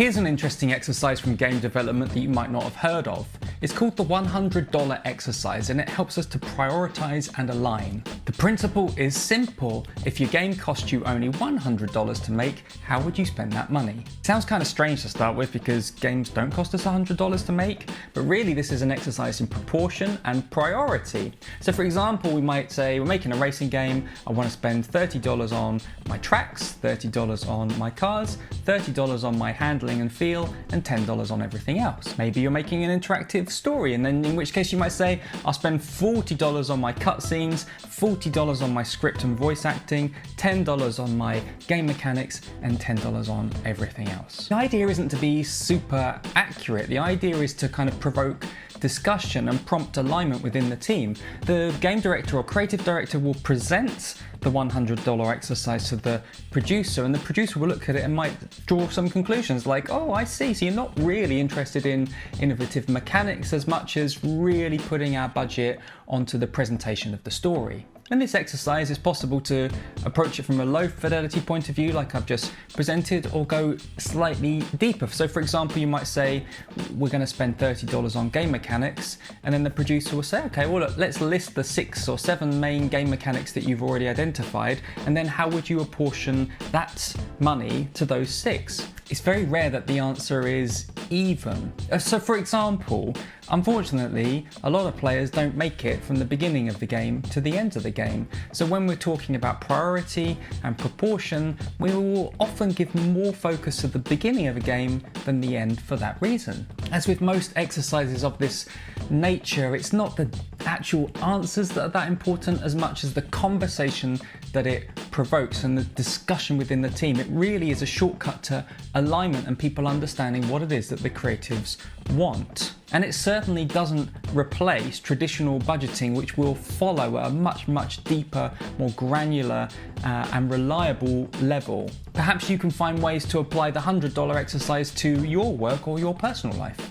Here's an interesting exercise from game development that you might not have heard of. It's called the $100 exercise, and it helps us to prioritize and align. The principle is simple. If your game cost you only $100 to make, how would you spend that money? Sounds kind of strange to start with because games don't cost us $100 to make, but really this is an exercise in proportion and priority. So for example, we might say we're making a racing game. I want to spend $30 on my tracks, $30 on my cars, $30 on my handling and feel, and $10 on everything else. Maybe you're making an interactive story, and then in which case you might say, I'll spend $40 on my cutscenes, $40 on my script and voice acting, $10 on my game mechanics, and $10 on everything else. The idea isn't to be super accurate. The idea is to kind of provoke discussion and prompt alignment within the team. The game director or creative director will present the $100 exercise to the producer, and the producer will look at it and might draw some conclusions like, oh, I see, so you're not really interested in innovative mechanics as much as really putting our budget onto the presentation of the story. And this exercise is possible to approach it from a low fidelity point of view, like I've just presented, or go slightly deeper. So for example, you might say, we're going to spend $30 on game mechanics, and then the producer will say, okay, well, look, let's list the 6 or 7 main game mechanics that you've already identified, and then how would you apportion that money to those 6? It's very rare that the answer is even. So for example, unfortunately, a lot of players don't make it from the beginning of the game to the end of the game. So when we're talking about priority and proportion, we will often give more focus to the beginning of a game than the end for that reason. As with most exercises of this nature, it's not the actual answers that are that important as much as the conversation that it provokes and the discussion within the team. It really is a shortcut to alignment and people understanding what it is that the creatives want. And it certainly doesn't replace traditional budgeting, which will follow at a much deeper, more granular and reliable level. Perhaps you can find ways to apply the $100 exercise to your work or your personal life.